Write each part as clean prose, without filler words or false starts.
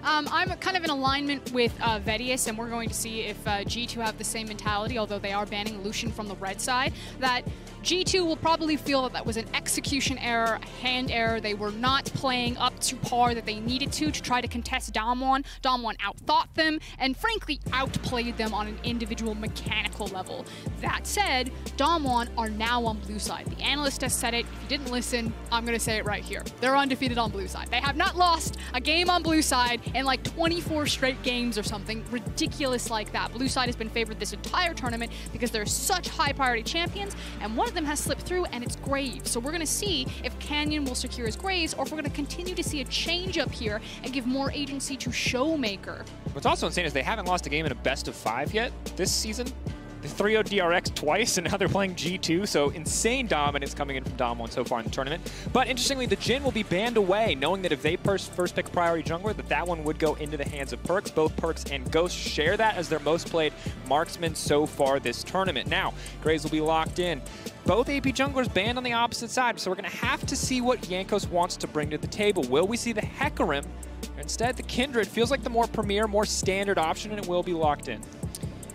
I'm kind of in alignment with Vedius, and we're going to see if G2 have the same mentality, although they are banning Lucian from the red side, that G2 will probably feel that that was an execution error, a hand error. They were not playing up to par that they needed to try to contest Damwon. Damwon outthought them and frankly outplayed them on an individual mechanical level. That said, Damwon are now on blue side. The analyst has said it. If you didn't listen, I'm going to say it right here. They're undefeated on blue side. They have not lost a game on blue side in like 24 straight games or something ridiculous like that. Blue side has been favored this entire tournament because they're such high priority champions, and one of them has slipped through, and it's Graves. So we're going to see if Canyon will secure his Graves, or if we're going to continue to see a change up here and give more agency to Showmaker. What's also insane is they haven't lost a game in a best-of-5 yet this season. They 3-0'd DRX twice, and now they're playing G2, so insane dominance coming in from Damwon so far in the tournament. But interestingly, the Jhin will be banned away, knowing that if they first pick a priority jungler, that one would go into the hands of Perkz. Both Perkz and Ghost share that as their most played marksmen so far this tournament. Now, Graves will be locked in. Both AP junglers banned on the opposite side, so we're going to have to see what Jankos wants to bring to the table. Will we see the Hecarim? Instead, the Kindred feels like the more premier, more standard option, and it will be locked in.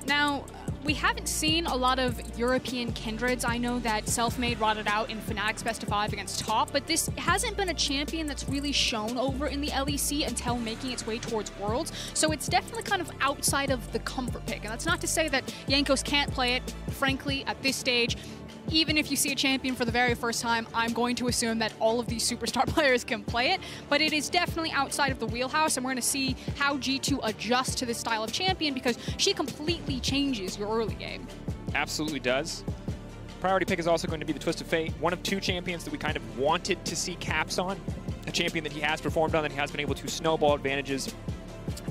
Now, we haven't seen a lot of European Kindreds. I know that Selfmade rotted out in Fnatic's Best of 5 against Top, but this hasn't been a champion that's really shown over in the LEC until making its way towards Worlds. So it's definitely kind of outside of the comfort pick. And that's not to say that Jankos can't play it. Frankly, at this stage, even if you see a champion for the very first time, I'm going to assume that all of these superstar players can play it, but it is definitely outside of the wheelhouse, and we're going to see how G2 adjusts to this style of champion, because she completely changes your early game. Absolutely does. Priority pick is also going to be the Twist of Fate, one of two champions that we kind of wanted to see Caps on, a champion that he has performed on, that he has been able to snowball advantages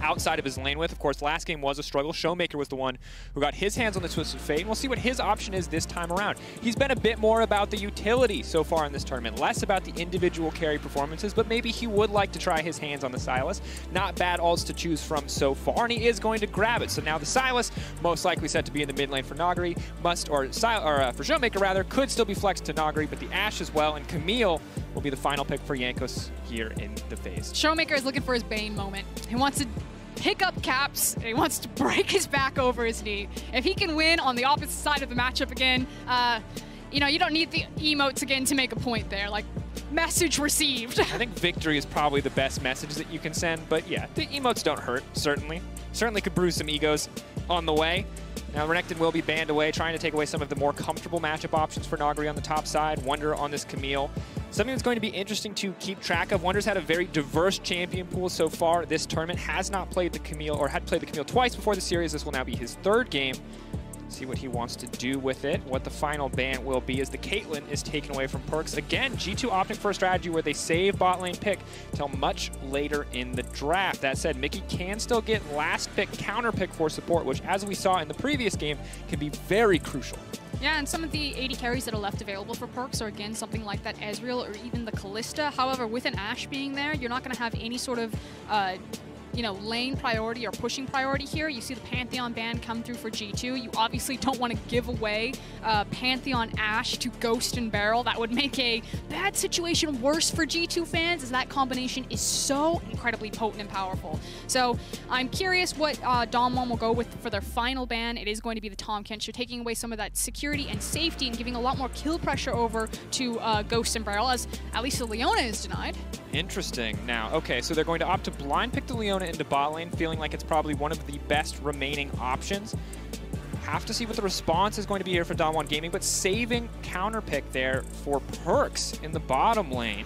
outside of his lane with. Of course, last game was a struggle. Showmaker was the one who got his hands on the Twisted Fate, and we'll see what his option is this time around. He's been a bit more about the utility so far in this tournament, less about the individual carry performances, but maybe he would like to try his hands on the Sylas. Not bad alts to choose from so far, and he is going to grab it. So now the Sylas, most likely set to be in the mid lane for Nagri, for Showmaker rather, could still be flexed to Nagri, but the Ashe as well, and Camille will be the final pick for Jankos here in the phase. Showmaker is looking for his Bane moment. He wants to pick up Caps, and he wants to break his back over his knee. If he can win on the opposite side of the matchup again, you know, you don't need the emotes again to make a point there. Like, message received. I think victory is probably the best message that you can send, but yeah, the emotes don't hurt, certainly. Certainly could bruise some egos on the way. Now, Renekton will be banned away, trying to take away some of the more comfortable matchup options for Nagri on the top side. Wonder on this Camille. Something that's going to be interesting to keep track of. Wonder's had a very diverse champion pool so far this tournament. Has not played the Camille, or had played the Camille twice before the series. This will now be his third game. See what he wants to do with it. What the final ban will be as the Caitlyn is taken away from Perkz. Again, G2 opting for a strategy where they save bot lane pick till much later in the draft. That said, Mickey can still get last pick, counter pick for support, which, as we saw in the previous game, can be very crucial. Yeah, and some of the AD carries that are left available for Perkz are, again, something like that Ezreal or even the Kalista. However, with an Ashe being there, you're not going to have any sort of you know, lane priority or pushing priority here. You see the Pantheon ban come through for G2. You obviously don't want to give away Pantheon Ashe to Ghost and Barrel. That would make a bad situation worse for G2 fans, as that combination is so incredibly potent and powerful. So I'm curious what Damwon will go with for their final ban. It is going to be the Tahm Kench. So taking away some of that security and safety and giving a lot more kill pressure over to Ghost and Barrel, as at least the Leona is denied. Interesting. Now, okay, so they're going to opt to blind pick the Leona into bot lane, feeling like it's probably one of the best remaining options. Have to see what the response is going to be here for Damwon Gaming, but saving counter pick there for Perkz in the bottom lane.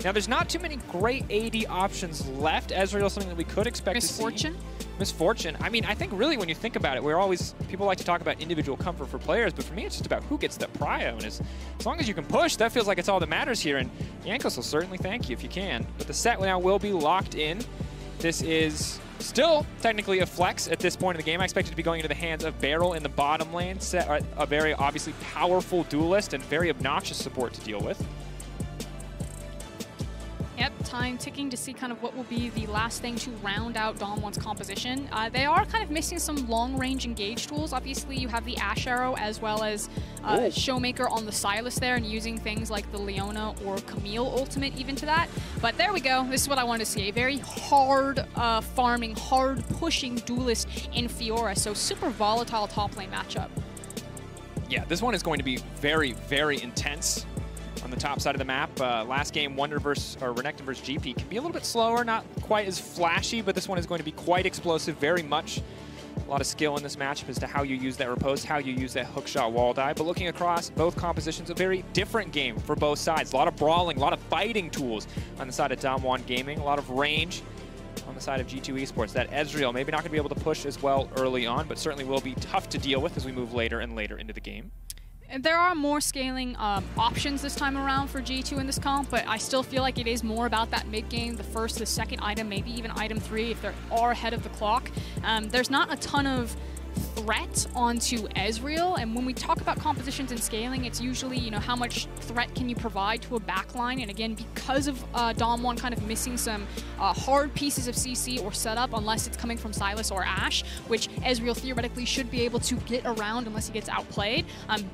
Now, there's not too many great AD options left. Ezreal is something that we could expect to see. Misfortune? Misfortune. I mean, I think really when you think about it, people like to talk about individual comfort for players, but for me it's just about who gets the prio, and as long as you can push, that feels like it's all that matters here, and Jankos will certainly thank you if you can. But the set now will be locked in. This is still technically a flex at this point in the game. I expect it to be going into the hands of Barrel in the bottom lane, a very obviously powerful duelist and very obnoxious support to deal with. Yep, time ticking to see kind of what will be the last thing to round out Dom1's composition. They are kind of missing some long-range engage tools. Obviously, you have the Ash Arrow as well as Showmaker on the Sylas there, and using things like the Leona or Camille ultimate even to that. But there we go. This is what I wanted to see. A very hard farming, hard pushing duelist in Fiora. So super volatile top lane matchup. Yeah, this one is going to be very, very intense on the top side of the map. Last game, Renekton versus GP can be a little bit slower, not quite as flashy, but this one is going to be quite explosive, very much. A lot of skill in this matchup as to how you use that riposte, how you use that hookshot wall dive. But looking across both compositions, a very different game for both sides. A lot of brawling, a lot of fighting tools on the side of Dom1 Gaming, a lot of range on the side of G2 Esports. That Ezreal, maybe not going to be able to push as well early on, but certainly will be tough to deal with as we move later and later into the game. There are more scaling options this time around for G2 in this comp, but I still feel like it is more about that mid-game, the first, the second item, maybe even item 3 if they are ahead of the clock. There's not a ton of threat onto Ezreal, and when we talk about compositions and scaling, it's usually, you know, how much threat can you provide to a backline, and again, because of Dom1 kind of missing some hard pieces of CC or setup, unless it's coming from Sylas or Ashe, which Ezreal theoretically should be able to get around unless he gets outplayed.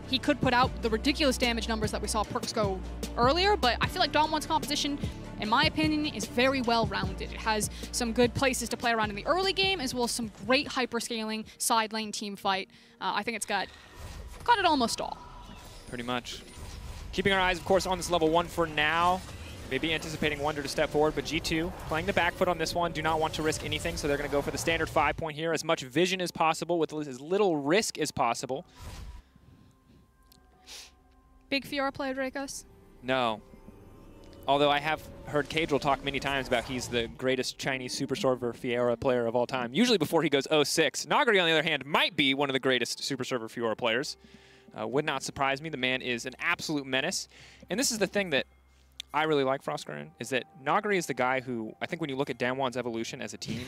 He could put out the ridiculous damage numbers that we saw Perks go earlier, but I feel like Dom1's composition, in my opinion, is very well-rounded. It has some good places to play around in the early game, as well as some great hyper-scaling side lane team fight. I think it's got it almost all. Pretty much. Keeping our eyes, of course, on this level 1 for now. Maybe anticipating Wonder to step forward, but G2 playing the back foot on this one. Do not want to risk anything, so they're going to go for the standard 5-point here. As much vision as possible with as little risk as possible. Big Fiora player, Dracos? No. Although I have heard Cadril talk many times about he's the greatest Chinese Super Server Fiora player of all time, usually before he goes 0-6. Nagari, on the other hand, might be one of the greatest Super Server Fiora players. Would not surprise me. The man is an absolute menace. And this is the thing that I really like Frostgren, is that Nagari is the guy who, I think when you look at Damwon's evolution as a team,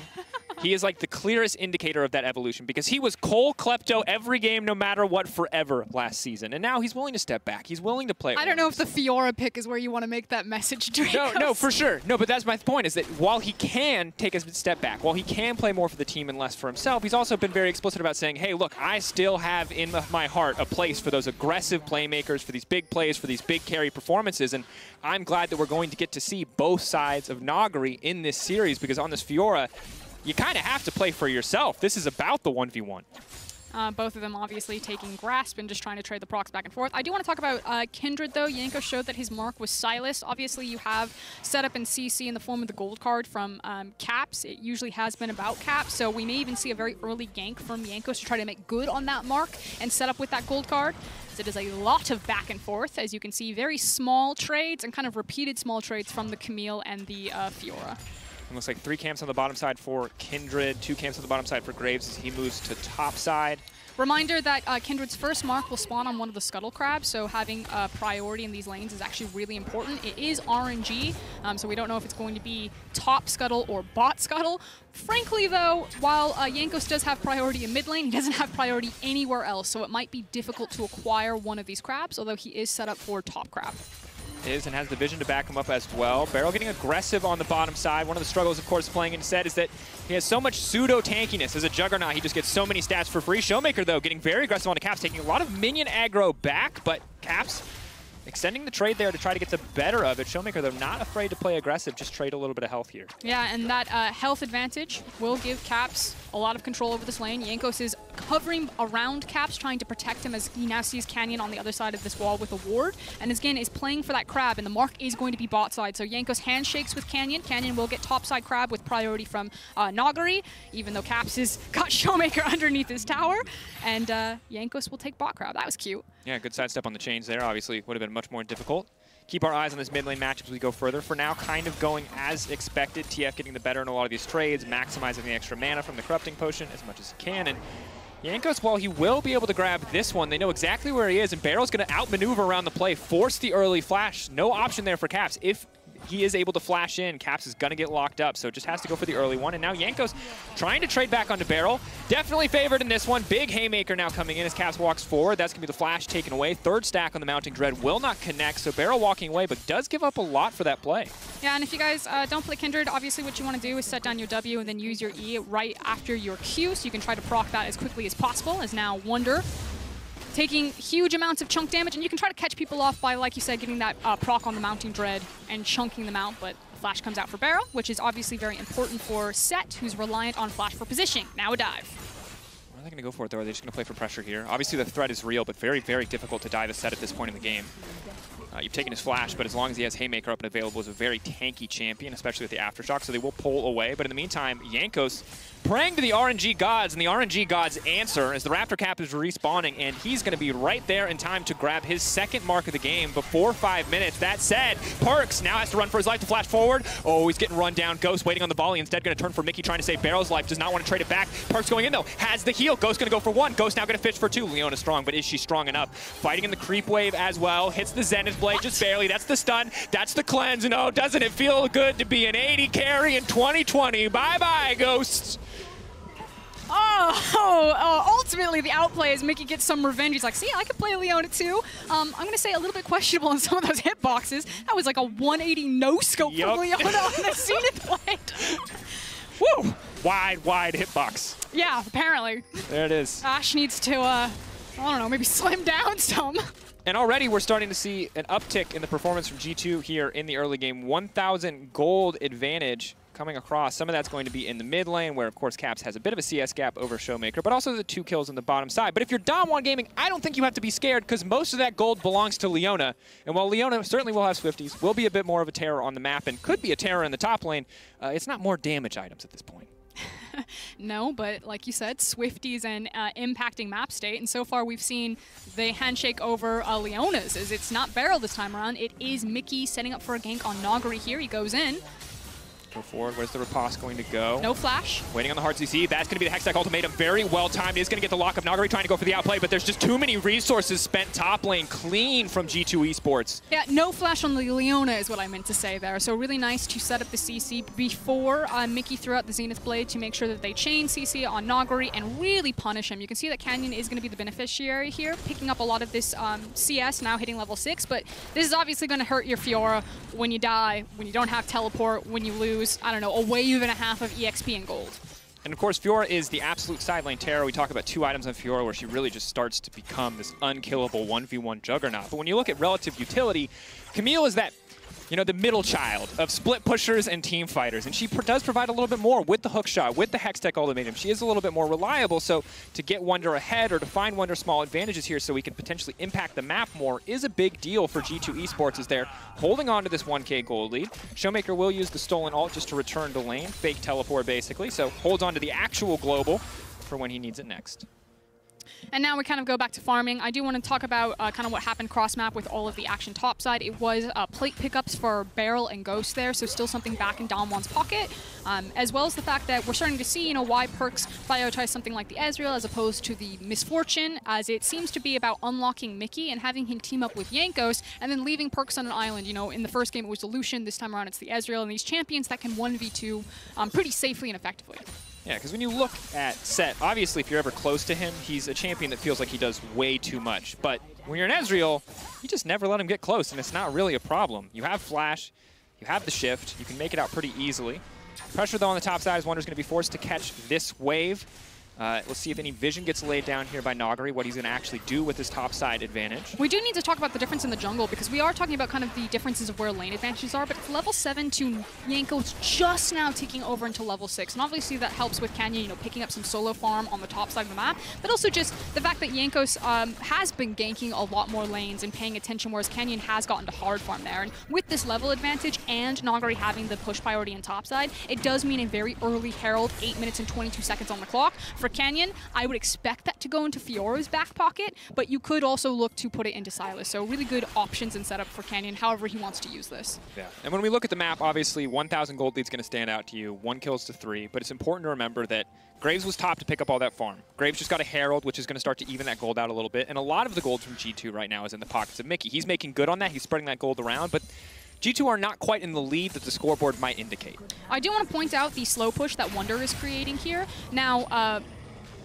he is like the clearest indicator of that evolution, because he was Cole Klepto every game, no matter what, forever last season. And now he's willing to step back. He's willing to play. I don't know if the Fiora pick is where you want to make that message, Dracos. No, for sure. No, but that's my point, is that while he can take a step back, while he can play more for the team and less for himself, he's also been very explicit about saying, hey, look, I still have in my heart a place for those aggressive playmakers, for these big plays, for these big carry performances. And I'm glad that we're going to get to see both sides of Nagari in this series, because on this Fiora, you kind of have to play for yourself. This is about the 1v1. Both of them obviously taking grasp and just trying to trade the procs back and forth. I do want to talk about Kindred, though. Yanko showed that his mark was Sylas. Obviously, you have setup and CC in the form of the gold card from Caps. It usually has been about Caps, so we may even see a very early gank from Yankos to try to make good on that mark and set up with that gold card. It is a lot of back and forth, as you can see, very small trades and kind of repeated small trades from the Camille and the Fiora. It looks like 3 camps on the bottom side for Kindred, 2 camps on the bottom side for Graves as he moves to top side. Reminder that Kindred's first mark will spawn on one of the Scuttle Crabs, so having priority in these lanes is actually really important. It is RNG, so we don't know if it's going to be top Scuttle or bot Scuttle. Frankly, though, while Yankos does have priority in mid lane, he doesn't have priority anywhere else, so it might be difficult to acquire one of these crabs, although he is set up for top crab. Is and has the vision to back him up as well. Barrel getting aggressive on the bottom side. One of the struggles, of course, playing instead is that he has so much pseudo-tankiness. As a Juggernaut, he just gets so many stats for free. Showmaker, though, getting very aggressive on the Caps, taking a lot of minion aggro back, but Caps extending the trade there to try to get the better of it. Showmaker, though, not afraid to play aggressive, just trade a little bit of health here. Yeah, and that health advantage will give Caps a lot of control over this lane. Yankos is hovering around Caps, trying to protect him as he now sees Canyon on the other side of this wall with a ward. And again, is playing for that crab, and the mark is going to be bot side. So Yankos handshakes with Canyon. Canyon will get top side crab with priority from Nagari, even though Caps has got Showmaker underneath his tower. And Yankos will take bot crab. That was cute. Yeah, good sidestep on the chains there. Obviously, would have been much more difficult. Keep our eyes on this mid lane matchup as we go further. For now, kind of going as expected. TF getting the better in a lot of these trades, maximizing the extra mana from the Corrupting Potion as much as he can. And Yankos, while he will be able to grab this one, they know exactly where he is, and Barrel's going to outmaneuver around the play, force the early flash. No option there for Caps. If he is able to flash in, Caps is going to get locked up, so just has to go for the early one. And now Jankos trying to trade back onto Barrel. Definitely favored in this one. Big haymaker now coming in as Caps walks forward. That's going to be the flash taken away. Third stack on the Mounting Dread will not connect, so Barrel walking away, but does give up a lot for that play. Yeah, and if you guys don't play Kindred, obviously what you want to do is set down your W and then use your E right after your Q, so you can try to proc that as quickly as possible, as now Wonder taking huge amounts of chunk damage, and you can try to catch people off by, like you said, getting that proc on the Mounting Dread and chunking them out, but Flash comes out for Barrel, which is obviously very important for Set, who's reliant on Flash for positioning. Now a dive. Are they going to go for it, though? Are they just going to play for pressure here? Obviously, the threat is real, but very, very difficult to dive a Set at this point in the game. You've taken his flash, but as long as he has Haymaker up and available, is a very tanky champion, especially with the Aftershock, so they will pull away. But in the meantime, Jankos praying to the RNG gods, and the RNG gods answer as the Raptor Cap is respawning, and he's going to be right there in time to grab his second mark of the game before 5 minutes. That said, Perks now has to run for his life to flash forward. Oh, he's getting run down. Ghost waiting on the volley, instead going to turn for Mickey, trying to save Barrel's life. Does not want to trade it back. Perks going in, though. Has the heal. Ghost going to go for one. Ghost now going to fish for two. Leona strong, but is she strong enough? Fighting in the creep wave as well. Hits the Zenith Blade just barely. That's the stun. That's the cleanse. And oh, doesn't it feel good to be an 80 carry in 2020? Bye-bye, Ghosts. Ultimately the outplay as Mickey gets some revenge. He's like, see, I can play Leona too. I'm going to say a little bit questionable on some of those hitboxes. That was like a 180 no-scope from Leona on the Zenith Blade. Woo! Wide hitbox. Yeah, apparently. There it is. Ash needs to, I don't know, maybe slim down some. And already we're starting to see an uptick in the performance from G2 here in the early game. 1,000 gold advantage coming across. Some of that's going to be in the mid lane, where, of course, Caps has a bit of a CS gap over Showmaker, but also the 2 kills on the bottom side. But if you're Dom1 Gaming, I don't think you have to be scared, because most of that gold belongs to Leona. And while Leona certainly will have Swifties, will be a bit more of a terror on the map, and could be a terror in the top lane, it's not more damage items at this point. No, but like you said, Swifties and impacting map state, and so far we've seen the handshake over Leona's, as it's not Barrel this time around. It is Mickey setting up for a gank on Nagari here. He goes in. Go forward. Where's the riposte going to go? No flash. Waiting on the hard CC. That's going to be the Hextech ultimatum. Very well timed. He's going to get the lock of Nagari trying to go for the outplay, but there's just too many resources spent top lane clean from G2 Esports. Yeah, no flash on the Leona is what I meant to say there. So really nice to set up the CC before Mickey threw out the Zenith Blade to make sure that they chain CC on Nagari and really punish him. You can see that Canyon is going to be the beneficiary here, picking up a lot of this CS, now hitting level 6, but this is obviously going to hurt your Fiora when you die, when you don't have teleport, when you lose, I don't know, a wave and a half of EXP and gold. And of course, Fiora is the absolute side lane terror. We talk about 2 items on Fiora where she really just starts to become this unkillable 1v1 juggernaut. But when you look at relative utility, Camille is that, you know, the middle child of split pushers and team fighters. And she does provide a little bit more with the hook shot, with the Hextech ultimatum. She is a little bit more reliable, so to get Wonder ahead or to find Wonder small advantages here so we can potentially impact the map more is a big deal for G2 Esports, as they're holding on to this 1K gold lead. Showmaker will use the stolen ult just to return to lane, fake teleport basically, so holds on to the actual global for when he needs it next. And now we kind of go back to farming. I do want to talk about kind of what happened cross-map with all of the action topside. It was plate pickups for Barrel and Ghost there, so still something back in Dom1's pocket, as well as the fact that we're starting to see, you know, why Perks prioritize something like the Ezreal as opposed to the Misfortune, as it seems to be about unlocking Mickey and having him team up with Jankos and then leaving Perks on an island. You know, in the first game it was the Lucian, this time around it's the Ezreal, and these champions that can 1v2 pretty safely and effectively. Yeah, because when you look at Set, obviously if you're ever close to him, he's a champion that feels like he does way too much. But when you're an Ezreal, you just never let him get close, and it's not really a problem. You have Flash, you have the shift, you can make it out pretty easily. Pressure, though, on the top side is Wonder's going to be forced to catch this wave. We'll see if any vision gets laid down here by Nagari, what he's going to actually do with his top side advantage. We do need to talk about the difference in the jungle, because we are talking about kind of the differences of where lane advantages are, but it's level 7 to Jankos just now taking over into level 6. And obviously that helps with Canyon, you know, picking up some solo farm on the top side of the map, but also just the fact that Jankos has been ganking a lot more lanes and paying attention, whereas Canyon has gotten to hard farm there. And with this level advantage and Nagari having the push priority in top side, it does mean a very early Herald, 8 minutes and 22 seconds on the clock. For Canyon, I would expect that to go into Fiora's back pocket, but you could also look to put it into Silas. So really good options and setup for Canyon, however he wants to use this. Yeah, and when we look at the map, obviously 1,000 gold lead's going to stand out to you, 1 kills to 3, but it's important to remember that Graves was top to pick up all that farm. Graves just got a Herald, which is going to start to even that gold out a little bit, and a lot of the gold from G2 right now is in the pockets of Mickey. He's making good on that, he's spreading that gold around, but G2 are not quite in the lead that the scoreboard might indicate. I do want to point out the slow push that Wonder is creating here. Now,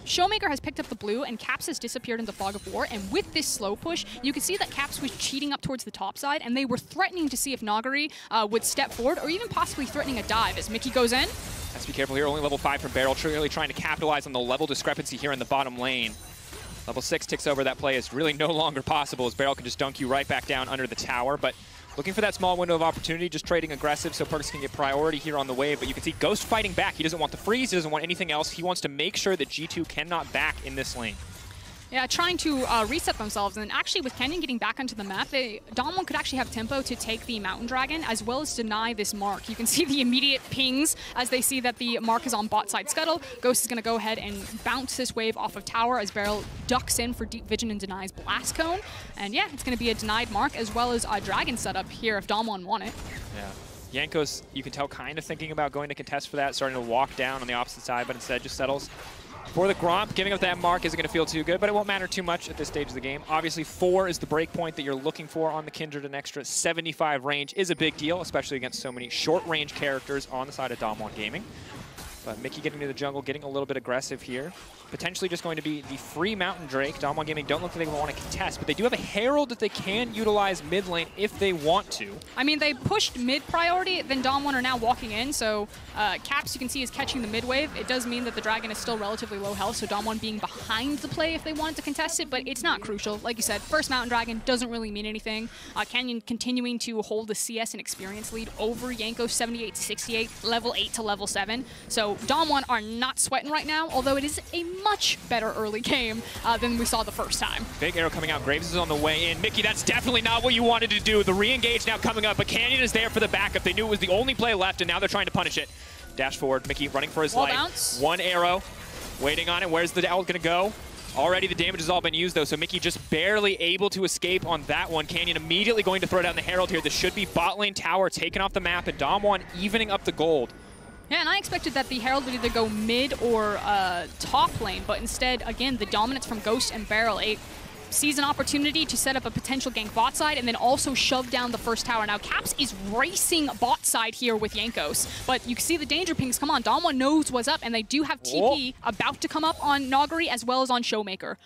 Showmaker has picked up the blue, and Caps has disappeared in the fog of war. And with this slow push, you can see that Caps was cheating up towards the top side, and they were threatening to see if Nagari would step forward, or even possibly threatening a dive as Mickey goes in. Has to be careful here. Only level 5 from Beryl, really trying to capitalize on the level discrepancy here in the bottom lane. Level 6 ticks over. That play is really no longer possible as Beryl can just dunk you right back down under the tower. But looking for that small window of opportunity, just trading aggressive so Perkz can get priority here on the wave. But you can see Ghost fighting back. He doesn't want the freeze. He doesn't want anything else. He wants to make sure that G2 cannot back in this lane. Yeah, trying to reset themselves. And actually, with Canyon getting back onto the map, Damwon could actually have tempo to take the Mountain Dragon, as well as deny this Mark. You can see the immediate pings as they see that the Mark is on bot side scuttle. Ghost is going to go ahead and bounce this wave off of tower as Beryl ducks in for Deep Vision and denies Blast Cone. And yeah, it's going to be a denied Mark, as well as a Dragon setup here if Damwon want it. Yeah. Jankos, you can tell, kind of thinking about going to contest for that, starting to walk down on the opposite side, but instead just settles for the Gromp. Giving up that Mark isn't going to feel too good, but it won't matter too much at this stage of the game. Obviously, 4 is the break point that you're looking for on the Kindred. An extra 75 range is a big deal, especially against so many short-range characters on the side of Damwon Gaming. But Mickey getting to the jungle, getting a little bit aggressive here. Potentially just going to be the free Mountain Drake. Damwon Gaming don't look like they want to contest, but they do have a Herald that they can utilize mid lane if they want to. I mean, they pushed mid priority, then Damwon are now walking in, so Caps, you can see, is catching the mid wave. It does mean that the Dragon is still relatively low health, so Damwon being behind the play if they wanted to contest it, but it's not crucial. Like you said, first Mountain Dragon doesn't really mean anything. Canyon continuing to hold the CS and experience lead over Yanko 78-68, level 8 to level 7. So Damwon are not sweating right now, although it is a much better early game than we saw the first time. Big arrow coming out. Graves is on the way in. Mickey, that's definitely not what you wanted to do. The re-engage now coming up, but Canyon is there for the backup. They knew it was the only play left, and now they're trying to punish it. Dash forward. Mickey running for his Wall life. Bounce. One arrow. Waiting on it. Where's the owl going to go? Already the damage has all been used, though, so Mickey just barely able to escape on that one. Canyon immediately going to throw down the Herald here. This should be bot lane tower taken off the map, and Damwon evening up the gold. Yeah, and I expected that the Herald would either go mid or top lane, but instead, again, the dominance from Ghost and Beryl sees an opportunity to set up a potential gank bot side and then also shove down the first tower. Now, Caps is racing bot side here with Jankos, but you can see the danger pings come on. Damwon knows what's up, and they do have TP about to come up on Nagari as well as on Showmaker.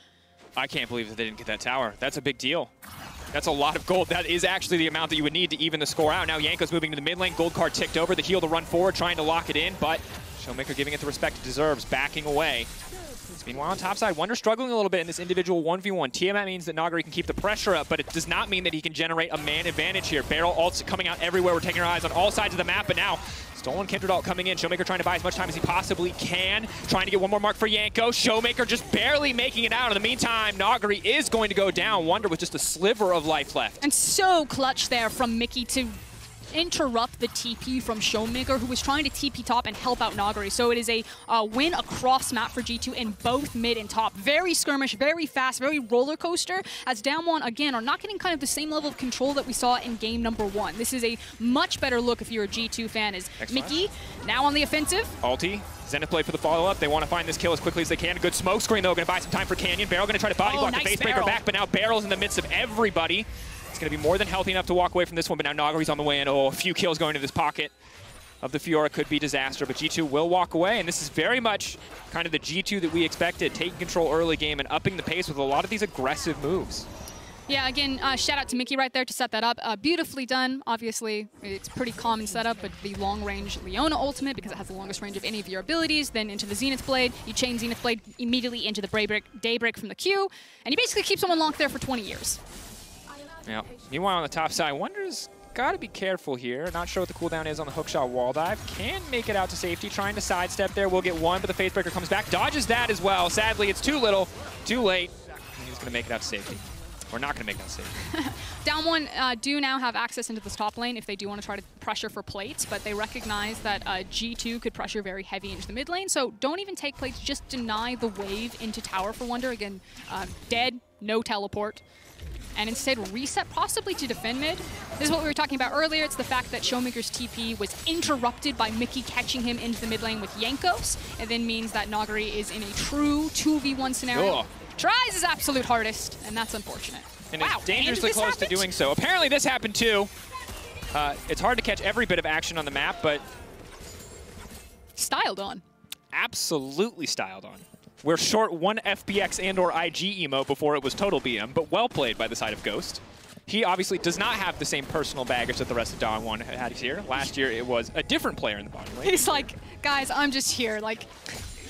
I can't believe that they didn't get that tower. That's a big deal. That's a lot of gold. That is actually the amount that you would need to even the score out. Now Yanko's moving to the mid lane. Gold card ticked over. The heal to run forward, trying to lock it in, but Showmaker giving it the respect it deserves, backing away. Meanwhile, on top side, Wonder struggling a little bit in this individual 1v1. Tiamat means that Nagari can keep the pressure up, but it does not mean that he can generate a man advantage here. Beryl ults coming out everywhere. We're taking our eyes on all sides of the map, but now Stolen Kindred ult coming in. Showmaker trying to buy as much time as he possibly can. Trying to get one more mark for Yanko. Showmaker just barely making it out. In the meantime, Nagari is going to go down. Wonder with just a sliver of life left. And so clutch there from Mickey to interrupt the TP from Showmaker, who was trying to TP top and help out Nagari. So it is a win across map for G2 in both mid and top. Very skirmish, very fast, very roller coaster, as Damwon, again, are not getting kind of the same level of control that we saw in game number 1. This is a much better look if you're a G2 fan, as Mickey now on the offensive. Ulti. Zenith play for the follow-up. They want to find this kill as quickly as they can. A good smoke screen, though. Going to buy some time for Canyon. Beryl going to try to body block the face breaker back, but now Beryl's in the midst of everybody. It's going to be more than healthy enough to walk away from this one, but now Nagari's on the way in. Oh, a few kills going to this pocket of the Fiora could be disaster, but G2 will walk away, and this is very much kind of the G2 that we expected, taking control early game and upping the pace with a lot of these aggressive moves. Yeah, again, shout out to Mickey right there to set that up. Beautifully done. Obviously, it's pretty common setup, but the long-range Leona ultimate, because it has the longest range of any of your abilities, then into the Zenith Blade. You chain Zenith Blade immediately into the Daybreak from the Q, and you basically keep someone locked there for 20 years. Yeah. Meanwhile, on the top side, Wonder's got to be careful here. Not sure what the cooldown is on the hookshot wall dive. Can make it out to safety. Trying to sidestep there. We'll get one, but the Facebreaker comes back. Dodges that as well. Sadly, it's too little, too late. And he's going to make it out to safety. We're not going to make it out to safety. Damwon do now have access into this top lane if they do want to try to pressure for plates, but they recognize that G2 could pressure very heavy into the mid lane, so don't even take plates. Just deny the wave into tower for Wonder. Again, dead, no teleport. And instead reset possibly to defend mid. This is what we were talking about earlier. It's the fact that Showmaker's TP was interrupted by Mickey catching him into the mid lane with Jankos. It then means that Nagari is in a true 2v1 scenario. Ugh. Tries his absolute hardest, and that's unfortunate. And wow, is dangerously close to doing so. Apparently this happened too. It's hard to catch every bit of action on the map, but Styled on. Absolutely styled on. We're short one FBX and or IG emote before it was total BM, but well played by the side of Ghost. He obviously does not have the same personal baggage that the rest of Dawn had here. Last year, it was a different player in the bottom lane. He's like, guys, I'm just here. Like,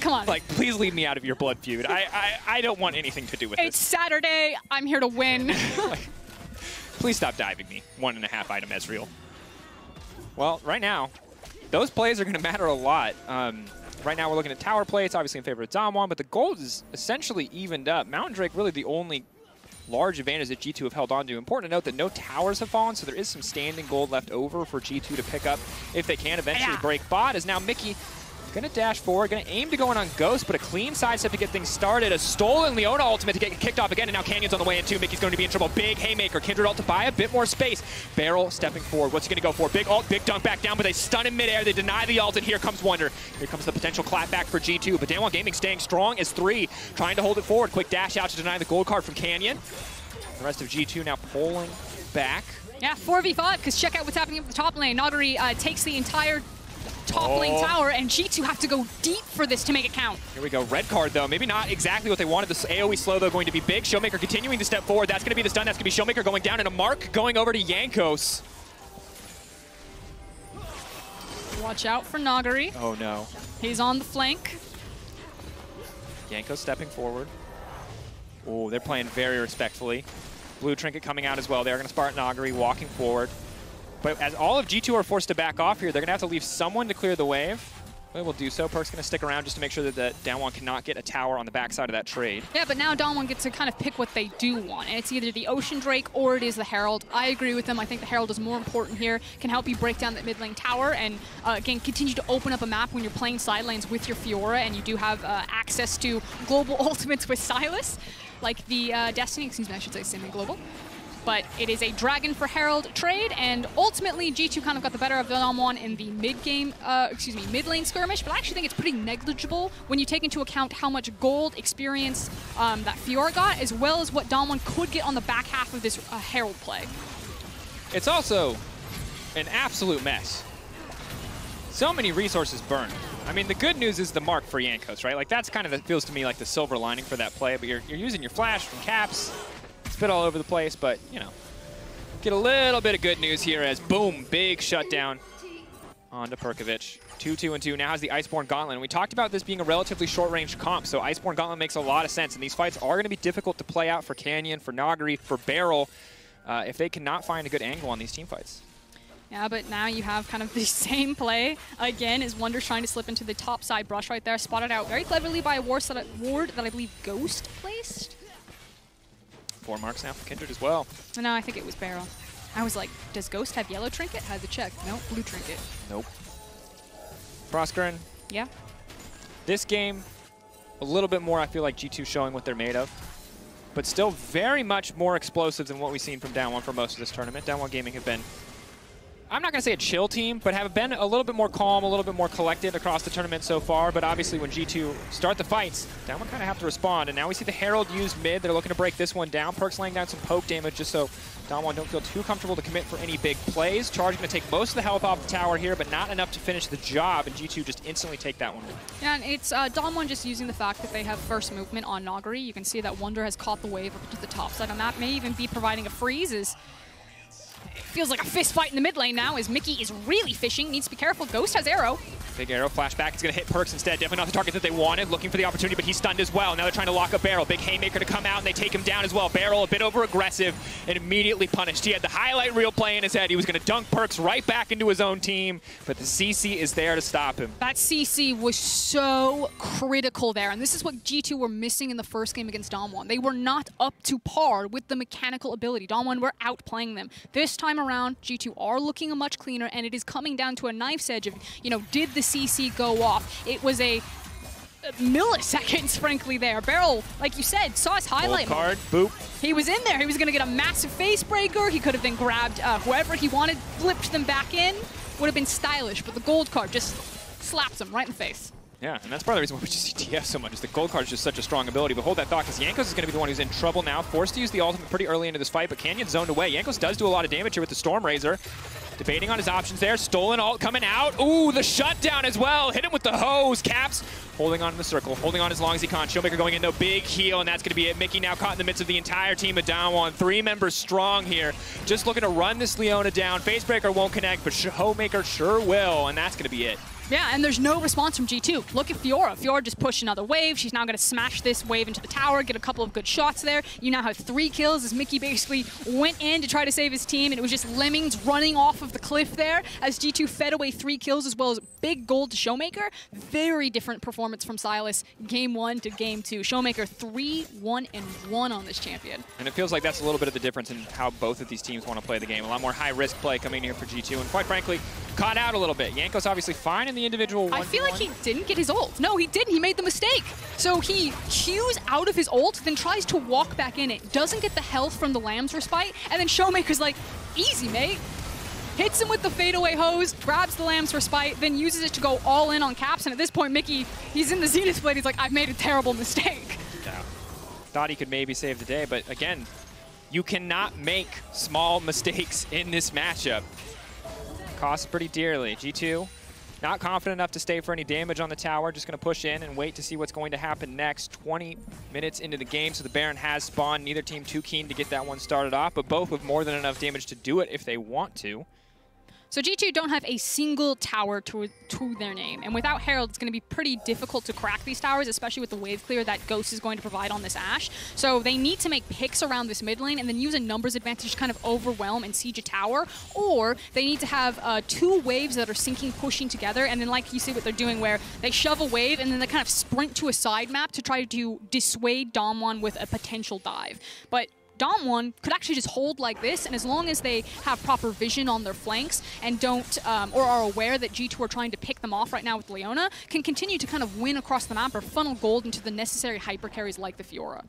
come on. Like, please leave me out of your blood feud. I don't want anything to do with It's this. Saturday. I'm here to win. Like, please stop diving me. 1.5 item Ezreal. Well, right now, those plays are going to matter a lot. Right now, we're looking at tower play. It's obviously in favor of Damwon, but the gold is essentially evened up. Mountain Drake really the only large advantage that G2 have held on to. Important to note that no towers have fallen, so there is some standing gold left over for G2 to pick up if they can eventually break bot. As now Mickey gonna dash forward, gonna aim to go in on Ghost, but a clean sidestep to get things started. A stolen Leona ultimate to get kicked off again, and now Canyon's on the way in too. Mickey's going to be in trouble. Big haymaker, Kindred ult to buy a bit more space. Barrel stepping forward. What's he gonna go for? Big ult, big dunk back down, but they stun in midair. They deny the ult, and here comes Wonder. Here comes the potential clapback for G2, but Damwon Gaming staying strong as 3, trying to hold it forward. Quick dash out to deny the gold card from Canyon. The rest of G2 now pulling back. Yeah, 4v5, because check out what's happening up the top lane. Nagari takes the entire top lane tower, and G2 have to go deep for this to make it count. Here we go. Red card, though. Maybe not exactly what they wanted. This AoE slow, though, going to be big. Showmaker continuing to step forward. That's going to be the stun. That's going to be Showmaker going down, and a mark going over to Jankos. Watch out for Nagari. Oh, no. He's on the flank. Jankos stepping forward. Oh, they're playing very respectfully. Blue Trinket coming out as well. They're going to Spartan Nagari walking forward. But as all of G2 are forced to back off here, they're going to have to leave someone to clear the wave. They will do so. Perk's going to stick around just to make sure that Damwon cannot get a tower on the backside of that trade. Yeah, but now Damwon gets to kind of pick what they do want, and it's either the Ocean Drake or it is the Herald. I agree with them. I think the Herald is more important here, can help you break down that mid lane tower, and again, continue to open up a map when you're playing side lanes with your Fiora, and you do have access to global ultimates with Sylas, like the Destiny, excuse me, I should say semi-global. But it is a Dragon for Herald trade, and ultimately G2 kind of got the better of Damwon in the mid lane skirmish, but I actually think it's pretty negligible when you take into account how much gold experience that Fiora got, as well as what Damwon could get on the back half of this Herald play. It's also an absolute mess. So many resources burned. I mean, the good news is the mark for Jankos, right? Like, that's kind of, feels to me like the silver lining for that play, but you're using your flash from caps. It's a bit all over the place, but, you know, get a little bit of good news here as, boom, big shutdown onto Perkovic. 2-2-2, now has the Iceborne Gauntlet. And we talked about this being a relatively short-range comp, so Iceborne Gauntlet makes a lot of sense. And these fights are going to be difficult to play out for Canyon, for Nagari, for Barrel, if they cannot find a good angle on these team fights. Yeah, but now you have kind of the same play again as Wonder's trying to slip into the top side brush right there, spotted out very cleverly by a ward that I believe Ghost placed. 4 marks now for Kindred as well. No, I think it was Barrel. I was like, does Ghost have yellow trinket? Had to check. No, blue trinket. Nope. Proskeren. Yeah. This game, a little bit more, I feel like G2 showing what they're made of. But still very much more explosive than what we've seen from Damwon for most of this tournament. Damwon Gaming have been, I'm not going to say a chill team, but have been a little bit more calm, a little bit more collected across the tournament so far. But obviously when G2 start the fights, Damwon kind of have to respond. And now we see the Herald use mid. They're looking to break this one down. Perk's laying down some poke damage just so Damwon don't feel too comfortable to commit for any big plays. Charge going to take most of the health off the tower here, but not enough to finish the job. And G2 just instantly take that one. Yeah, and it's Damwon just using the fact that they have first movement on Nagari. You can see that Wonder has caught the wave up to the top side on that. May even be providing a freeze as it feels like a fist fight in the mid lane now as Mickey is really fishing. Needs to be careful. Ghost has arrow. Big arrow, flashback. It's going to hit Perks instead. Definitely not the target that they wanted. Looking for the opportunity, but he's stunned as well. Now they're trying to lock up Barrel. Big haymaker to come out, and they take him down as well. Barrel a bit over aggressive and immediately punished. He had the highlight reel play in his head. He was going to dunk Perks right back into his own team, but the CC is there to stop him. That CC was so critical there, and this is what G2 were missing in the first game against Damwon. They were not up to par with the mechanical ability. Damwon were outplaying them. This time around, G2 are looking much cleaner, and it is coming down to a knife's edge of, you know, did the CC go off? It was a milliseconds, frankly, there. Barrel, like you said, saw his highlight. Gold card, boop. He was in there. He was going to get a massive face breaker. He could have then grabbed whoever he wanted, flipped them back in. Would have been stylish, but the gold card just slaps him right in the face. Yeah, and that's part of the reason why we just see TF so much, is the gold card is just such a strong ability. But hold that thought, because Jankos is going to be the one who's in trouble now. Forced to use the ultimate pretty early into this fight, but Canyon zoned away. Jankos does do a lot of damage here with the Storm Razor. Debating on his options there. Stolen ult coming out. Ooh, the shutdown as well. Hit him with the hose. Caps holding on in the circle, holding on as long as he can. Showmaker going into a big heal, and that's going to be it. Mickey now caught in the midst of the entire team of Damwon. 3 members strong here. Just looking to run this Leona down. Facebreaker won't connect, but Showmaker sure will, and that's going to be it. Yeah, and there's no response from G2. Look at Fiora. Fiora just pushed another wave. She's now going to smash this wave into the tower, get a couple of good shots there. You now have 3 kills as Mickey basically went in to try to save his team, and it was just lemmings running off of the cliff there as G2 fed away 3 kills as well as big gold to Showmaker. Very different performance from Silas game 1 to game 2. Showmaker 3-1-1 on this champion. And it feels like that's a little bit of the difference in how both of these teams want to play the game. A lot more high-risk play coming here for G2, and quite frankly, caught out a little bit. Yanko's obviously fine in the individual 1v1. I feel like he didn't get his ult. No, he didn't. He made the mistake. So he cues out of his ult, then tries to walk back in it. Doesn't get the health from the Lamb's Respite, and then Showmaker's like, easy, mate. Hits him with the fadeaway hose, grabs the Lamb's Respite, then uses it to go all in on Caps. And at this point, Mickey, he's in the Zenith Blade. He's like, I've made a terrible mistake. Yeah. Thought he could maybe save the day, but again, you cannot make small mistakes in this matchup. Costs pretty dearly. G2 not confident enough to stay for any damage on the tower. Just going to push in and wait to see what's going to happen next. 20 minutes into the game, so the Baron has spawned. Neither team too keen to get that one started off, but both with more than enough damage to do it if they want to. So G2 don't have a single tower to their name, and without Herald, it's going to be pretty difficult to crack these towers, especially with the wave clear that Ghost is going to provide on this Ashe. So they need to make picks around this mid lane and then use a numbers advantage to kind of overwhelm and siege a tower, or they need to have 2 waves that are syncing, pushing together, and then like you see what they're doing where they shove a wave and then they kind of sprint to a side map to try to dissuade Damwon with a potential dive. But Damwon could actually just hold like this, and as long as they have proper vision on their flanks and don't, or are aware that G2 are trying to pick them off right now with Leona, can continue to kind of win across the map or funnel gold into the necessary hyper carries like the Fiora.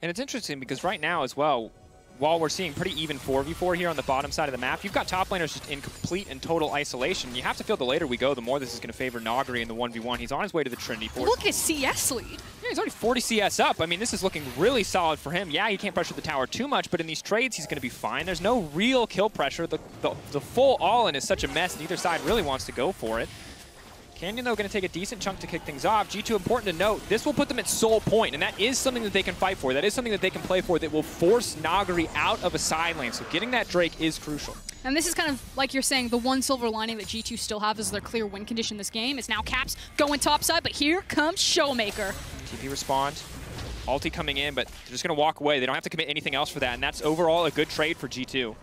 And it's interesting because right now as well, while we're seeing pretty even 4v4 here on the bottom side of the map, you've got top laners just in complete and total isolation. You have to feel the later we go, the more this is going to favor Nagri in the 1v1. He's on his way to the Trinity Force. Look at CS lead. Yeah, he's already 40 CS up. I mean, this is looking really solid for him. Yeah, he can't pressure the tower too much, but in these trades, he's going to be fine. There's no real kill pressure. The full all-in is such a mess. Neither side really wants to go for it. Canyon, though, going to take a decent chunk to kick things off. G2, important to note, this will put them at sole point, and that is something that they can fight for. That is something that they can play for that will force Nagri out of a side lane. So getting that Drake is crucial. And this is kind of, like you're saying, the one silver lining that G2 still have is their clear win condition this game. Is now Caps going topside, but here comes Showmaker. TP respond. Ulti coming in, but they're just going to walk away. They don't have to commit anything else for that, and that's overall a good trade for G2.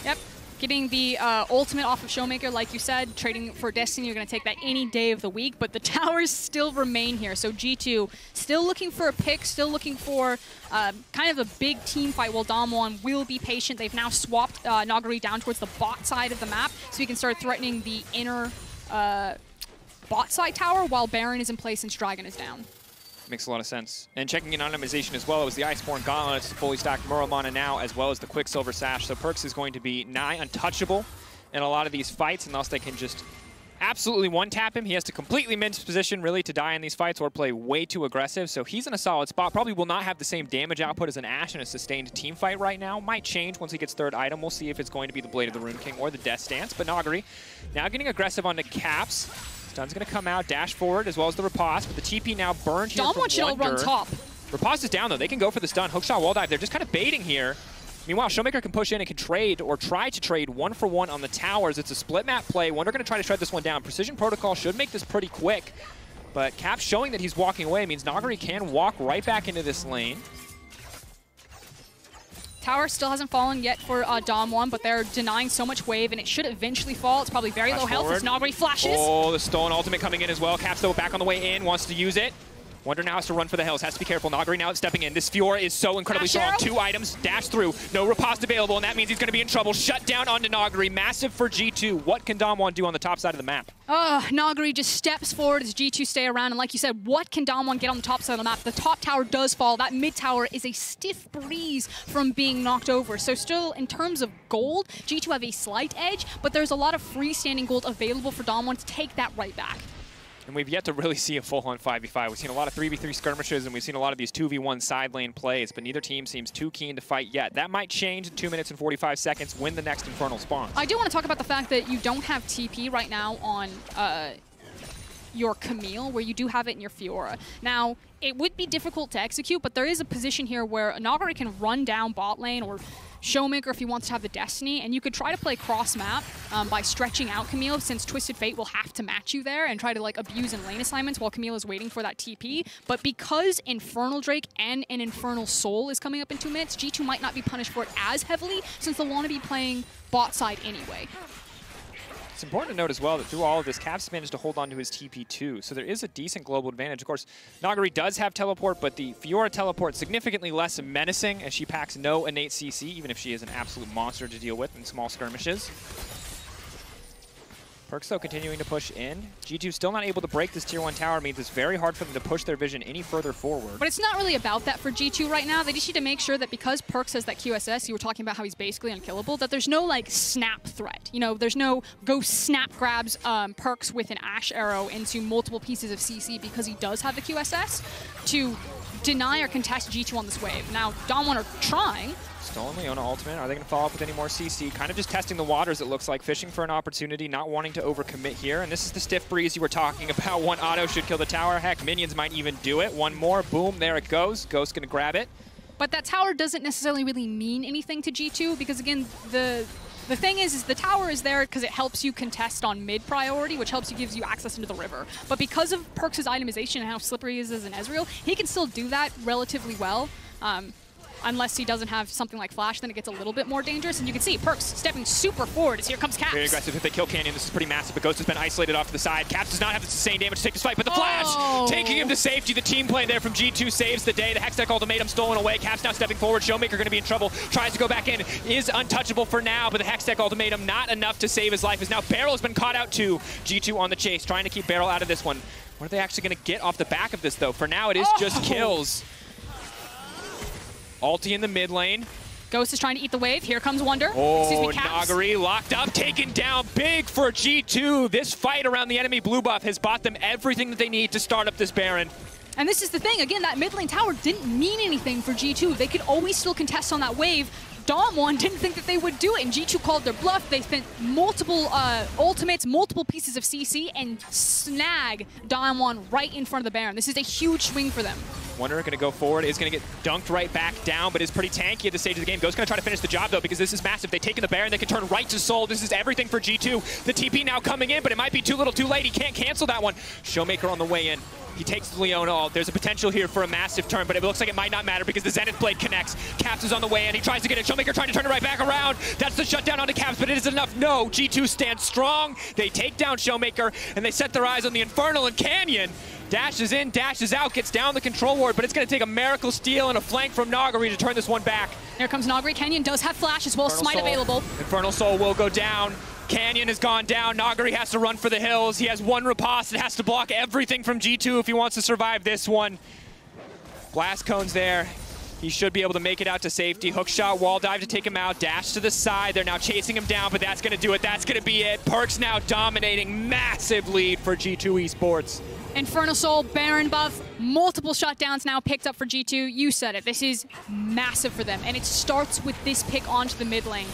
Yep. Getting the ultimate off of Showmaker, like you said, trading for Destiny, you're going to take that any day of the week, but the towers still remain here. So G2 still looking for a pick, still looking for kind of a big team fight, while Damwon will be patient. They've now swapped Nagari down towards the bot side of the map, so he can start threatening the inner bot side tower while Baron is in place and Strigan is down. Makes a lot of sense. And checking in on optimization as well, it was the Iceborne Gauntlet, it's the fully stacked Muramana now, as well as the Quicksilver Sash. So Perkz is going to be nigh untouchable in a lot of these fights, unless they can just absolutely one-tap him. He has to completely mince position, really, to die in these fights or play way too aggressive. So he's in a solid spot. Probably will not have the same damage output as an Ashe in a sustained team fight right now. Might change once he gets third item. We'll see if it's going to be the Blade of the Rune King or the Death Stance. But Nagari now getting aggressive onto Caps. Stun's going to come out, dash forward, as well as the riposte, but the TP now burned here from Damwon should all run top. Riposte is down, though. They can go for the stun. Hookshot wall dive. They're just kind of baiting here. Meanwhile, Showmaker can push in and can trade or try to trade 1-for-1 on the towers. It's a split map play. Wonder going to try to shred this one down. Precision Protocol should make this pretty quick, but Cap showing that he's walking away means Nagari can walk right back into this lane. Tower still hasn't fallen yet for Damwon, but they're denying so much wave, and it should eventually fall. It's probably very low health as Nagari flashes. Oh, the Stolen Ultimate coming in as well. Caps, though, back on the way in, wants to use it. Wonder now has to run for the hills, has to be careful. Nagari now stepping in. This Fiora is so incredibly strong. 2 items, dash through. No riposte available, and that means he's going to be in trouble. Shut down onto Nagari. Massive for G2. What can Damwon do on the top side of the map? Nagari just steps forward as G2 stay around, and like you said, what can Damwon get on the top side of the map? The top tower does fall. That mid tower is a stiff breeze from being knocked over. So still, in terms of gold, G2 have a slight edge, but there's a lot of freestanding gold available for Damwon to take that right back. And we've yet to really see a full-on 5v5. We've seen a lot of 3v3 skirmishes, and we've seen a lot of these 2v1 side lane plays, but neither team seems too keen to fight yet. That might change in 2 minutes and 45 seconds when the next Infernal spawns. I do want to talk about the fact that you don't have TP right now on your Camille, where you do have it in your Fiora. Now, it would be difficult to execute, but there is a position here where Nagari can run down bot lane, or Showmaker if he wants to have the Destiny, and you could try to play cross-map by stretching out Camille, since Twisted Fate will have to match you there and try to like abuse in lane assignments while Camille is waiting for that TP. But because Infernal Drake and an Infernal Soul is coming up in 2 minutes, G2 might not be punished for it as heavily, since they'll want to be playing bot side anyway. It's important to note as well that through all of this, Caps managed to hold on to his TP2, so there is a decent global advantage. Of course, Nagari does have teleport, but the Fiora teleport significantly less menacing, as she packs no innate CC, even if she is an absolute monster to deal with in small skirmishes. Perkz, though, continuing to push in. G2 still not able to break this tier 1 tower, means it's very hard for them to push their vision any further forward. But it's not really about that for G2 right now. They just need to make sure that because Perkz has that QSS, you were talking about how he's basically unkillable, that there's no like snap threat. You know, there's no go snap grabs Perkz with an Ash arrow into multiple pieces of CC because he does have the QSS to deny or contest G2 on this wave. Now, Damwon are trying. Stolen Leona ultimate. Are they going to follow up with any more CC? Kind of just testing the waters, it looks like. Fishing for an opportunity, not wanting to overcommit here. And this is the stiff breeze you were talking about. One auto should kill the tower. Heck, minions might even do it. One more. Boom. There it goes. Ghost going to grab it. But that tower doesn't necessarily really mean anything to G2 because, again, the thing is the tower is there because it helps you contest on mid priority, which helps you, gives you access into the river. But because of Perkz' itemization and how slippery he is as an Ezreal, he can still do that relatively well. Unless he doesn't have something like Flash, then it gets a little bit more dangerous. And you can see Perkz stepping super forward as here comes Caps. Very aggressive. If they kill Canyon, this is pretty massive, but Ghost has been isolated off to the side. Caps does not have the sustained damage to take this fight, but the Flash taking him to safety. The team play there from G2 saves the day. The Hextech ultimatum stolen away. Caps now stepping forward. Showmaker going to be in trouble. Tries to go back in. Is untouchable for now, but the Hextech ultimatum not enough to save his life. As now Beryl has been caught out too. G2 on the chase, trying to keep Beryl out of this one. What are they actually going to get off the back of this, though? For now, it is just kills. Ulti in the mid lane. Ghost is trying to eat the wave. Here comes Wonder. Oh, Nagari locked up, taken down big for G2. This fight around the enemy blue buff has bought them everything that they need to start up this Baron. And this is the thing. Again, that mid lane tower didn't mean anything for G2. They could always still contest on that wave. Damwon didn't think that they would do it, and G2 called their bluff. They spent multiple ultimates, multiple pieces of CC, and snag Damwon right in front of the Baron. This is a huge swing for them. Wonder going to go forward, is going to get dunked right back down, but is pretty tanky at this stage of the game. Ghost going to try to finish the job, though, because this is massive. They've taken the Baron, they can turn right to Soul. This is everything for G2. The TP now coming in, but it might be too little too late. He can't cancel that one. Showmaker on the way in. He takes the Leona. There's a potential here for a massive turn, but it looks like it might not matter because the Zenith Blade connects. Caps is on the way in. He tries to get it. Showmaker trying to turn it right back around. That's the shutdown onto Caps, but it isn't enough. No, G2 stands strong. They take down Showmaker, and they set their eyes on the Infernal, and Canyon dashes in, dashes out, gets down the control ward, but it's going to take a miracle steal and a flank from Nagari to turn this one back. Here comes Nagari. Canyon does have Flash as well as Smite available. Infernal Soul will go down. Canyon has gone down. Nagari has to run for the hills. He has one riposte. It has to block everything from G2 if he wants to survive this one. Blast cones there. He should be able to make it out to safety. Hook shot, wall dive to take him out. Dash to the side. They're now chasing him down, but that's going to do it. That's going to be it. Perkz now dominating. Massive lead for G2 Esports. Infernal Soul, Baron buff, multiple shutdowns now picked up for G2. You said it. This is massive for them, and it starts with this pick onto the mid lane.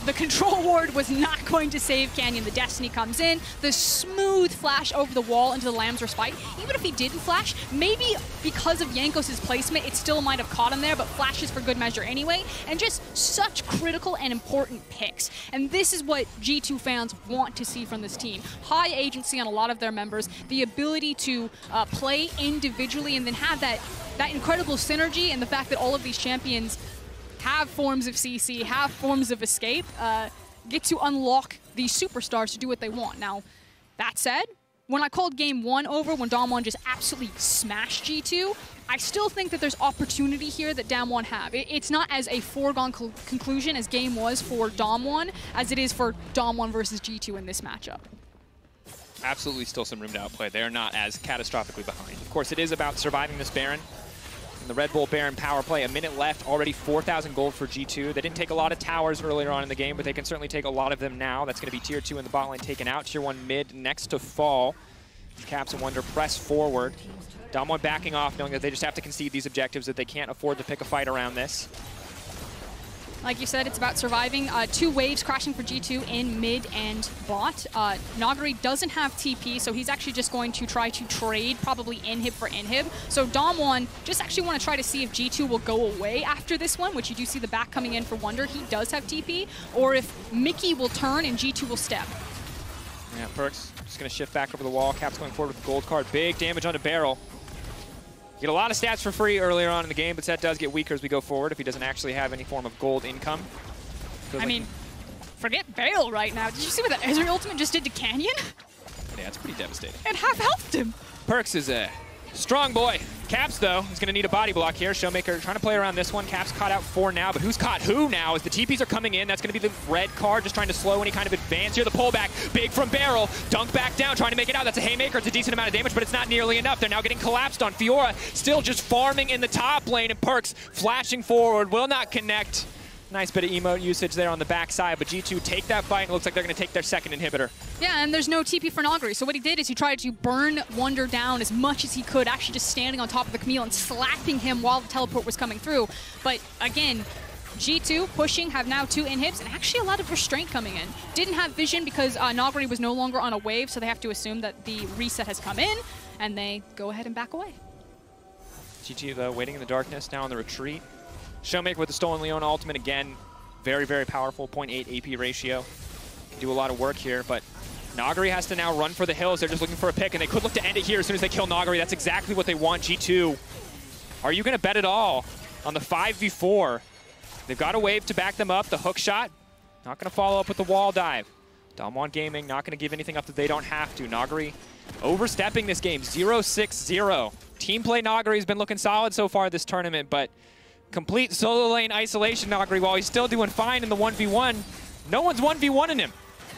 The control ward was not going to save Canyon. The Destiny comes in. The smooth flash over the wall into the Lamb's Respite. Even if he didn't flash, maybe because of Jankos' placement, it still might have caught him there, but flashes for good measure anyway. And just such critical and important picks. And this is what G2 fans want to see from this team. High agency on a lot of their members, the ability to play individually and then have that incredible synergy, and the fact that all of these champions have forms of CC, have forms of escape, get to unlock these superstars to do what they want. Now, that said, when I called game 1 over, when Damwon just absolutely smashed G2, I still think that there's opportunity here that Damwon have. It's not as a foregone conclusion as game was for Damwon as it is for Damwon versus G2 in this matchup. Absolutely still some room to outplay. They're not as catastrophically behind. Of course, it is about surviving this Baron. And the Red Bull Baron power play, a minute left, already 4,000 gold for G2. They didn't take a lot of towers earlier on in the game, but they can certainly take a lot of them now. That's going to be tier 2 in the bot lane taken out. Tier 1 mid next to fall. Caps and Wonder press forward. Damwon backing off, knowing that they just have to concede these objectives, that they can't afford to pick a fight around this. Like you said, it's about surviving. 2 waves crashing for G2 in mid and bot. Nagari doesn't have TP, so he's actually just going to try to trade probably inhib for inhib. So Damwon just actually want to try to see if G2 will go away after this one, which you do see the back coming in for Wonder. He does have TP, or if Mickey will turn and G2 will step. Yeah, Perks just going to shift back over the wall. Caps going forward with the gold card. Big damage onto Barrel. Get a lot of stats for free earlier on in the game, but that does get weaker as we go forward if he doesn't actually have any form of gold income. I mean, forget Bale right now. Did you see what that Ezreal ultimate just did to Canyon? Yeah, it's pretty devastating. It half-healthed him. Perks is a strong boy. Caps, though, is going to need a body block here. Showmaker trying to play around this one. Caps caught out 4 now, but who's caught who now? As the TPs are coming in, that's going to be the red card, just trying to slow any kind of advance here. The pullback, big from Barrel. Dunk back down, trying to make it out. That's a haymaker. It's a decent amount of damage, but it's not nearly enough. They're now getting collapsed on. Fiora still just farming in the top lane, and Perks flashing forward, will not connect. Nice bit of emote usage there on the backside, but G2 take that fight, and it looks like they're going to take their second inhibitor. Yeah, and there's no TP for Nagari, so what he did is he tried to burn Wonder down as much as he could, actually just standing on top of the Camille and slapping him while the teleport was coming through. But again, G2 pushing, have now 2 inhibs, and actually a lot of restraint coming in. Didn't have vision because Nagari was no longer on a wave, so they have to assume that the reset has come in, and they go ahead and back away. G2, though, waiting in the darkness, now on the retreat. Showmaker with the Stolen Leona ultimate again. Very, very powerful, 0.8 AP ratio. Can do a lot of work here, but Nagari has to now run for the hills. They're just looking for a pick, and they could look to end it here as soon as they kill Nagari. That's exactly what they want, G2. Are you going to bet it all on the 5v4? They've got a wave to back them up. The hook shot, not going to follow up with the wall dive. Damwon Gaming not going to give anything up that they don't have to. Nagari overstepping this game, 0-6-0. Team play Nagari has been looking solid so far this tournament, but complete solo lane isolation Nagari, while he's still doing fine in the 1v1. No one's 1v1ing him.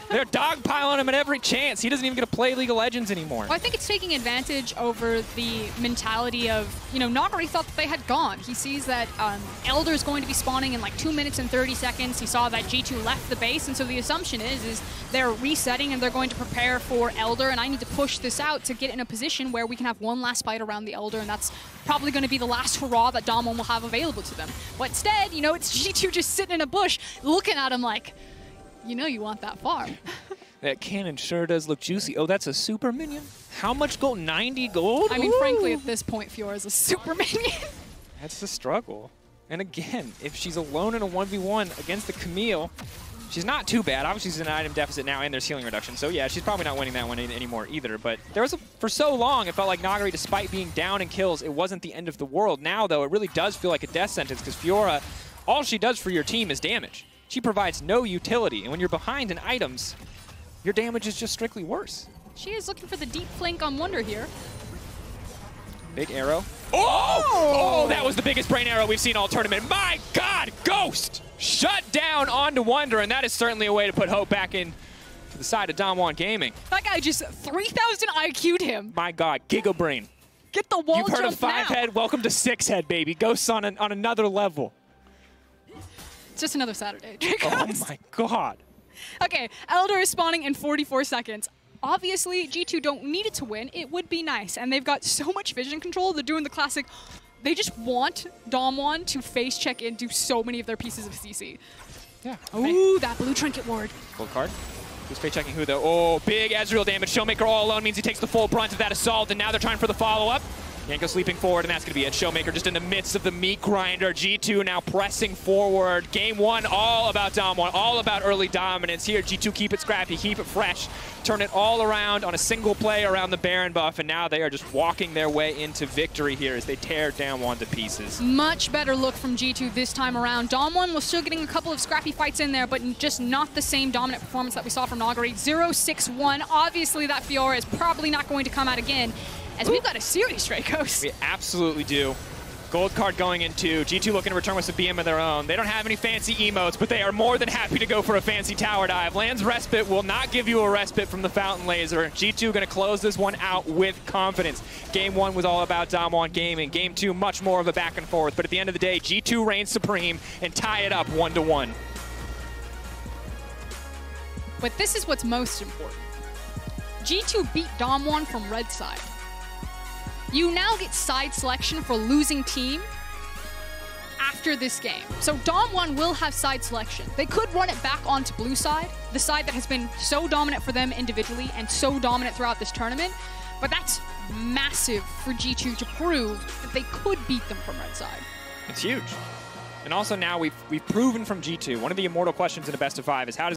They're dogpiling him at every chance. He doesn't even get to play League of Legends anymore. Well, I think it's taking advantage over the mentality of, Nagari thought that they had gone. He sees that Elder is going to be spawning in like 2 minutes and 30 seconds. He saw that G2 left the base, and so the assumption is they're resetting and they're going to prepare for Elder, and I need to push this out to get in a position where we can have one last fight around the Elder, and that's probably going to be the last hurrah that Damwon will have available to them. But instead, it's G2 just sitting in a bush looking at him like, you want that farm. That cannon sure does look juicy. Oh, that's a super minion? How much gold? 90 gold? I mean, Ooh. frankly, at this point, Fiora is a super minion. That's the struggle. And again, if she's alone in a 1v1 against the Camille, she's not too bad. Obviously, she's in an item deficit now, and there's healing reduction. So yeah, she's probably not winning that one anymore either. But for so long, it felt like Nagari, despite being down in kills, it wasn't the end of the world. Now, though, it really does feel like a death sentence, because Fiora, all she does for your team is damage. She provides no utility, and when you're behind in items, your damage is just strictly worse. She is looking for the deep flank on Wonder here. Big arrow. Oh, that was the biggest brain arrow we've seen all tournament. My God, Ghost shut down onto Wonder, and that is certainly a way to put hope back in to the side of Damwon Gaming. That guy just 3,000 IQ'd him. My God, Giga Brain. Get the wall jump now. You've heard of 5-head, welcome to 6-head, baby. Ghost's on another level. It's just another Saturday. Oh my God. Okay, Elder is spawning in 44 seconds. Obviously, G2 don't need it to win. It would be nice. And they've got so much vision control. They're doing the classic. They just want Damwon to face check into so many of their pieces of CC. Yeah. Ooh, that blue trinket ward. Gold card. Who's face checking who though? Oh, big Ezreal damage. Showmaker all alone means he takes the full brunt of that assault. And now they're trying for the follow-up. Yanko sleeping forward, and that's going to be it. Showmaker just in the midst of the meat grinder. G2 now pressing forward. Game 1 all about Damwon, all about early dominance. Here, G2 keep it scrappy, keep it fresh, turn it all around on a single play around the Baron buff, and now they are just walking their way into victory here as they tear Damwon to pieces. Much better look from G2 this time around. Damwon was still getting a couple of scrappy fights in there, but just not the same dominant performance that we saw from Nagari. 0-6-1. Obviously, that Fiora is probably not going to come out again, as we've got a series, Dracos. We absolutely do. Gold card going into G2 looking to return with some BM of their own. They don't have any fancy emotes, but they are more than happy to go for a fancy tower dive. Land's Respite will not give you a respite from the Fountain Laser. G2 going to close this one out with confidence. Game 1 was all about Damwon Gaming. Game 2, much more of a back and forth. But at the end of the day, G2 reigns supreme and tie it up 1-1. But this is what's most important. G2 beat Dom1 from red side. You now get side selection for losing team after this game. So Dom1 will have side selection. They could run it back onto blue side, the side that has been so dominant for them individually and so dominant throughout this tournament, but that's massive for G2 to prove that they could beat them from red side. It's huge. And also now we've proven from G2, one of the immortal questions in a best of 5 is how does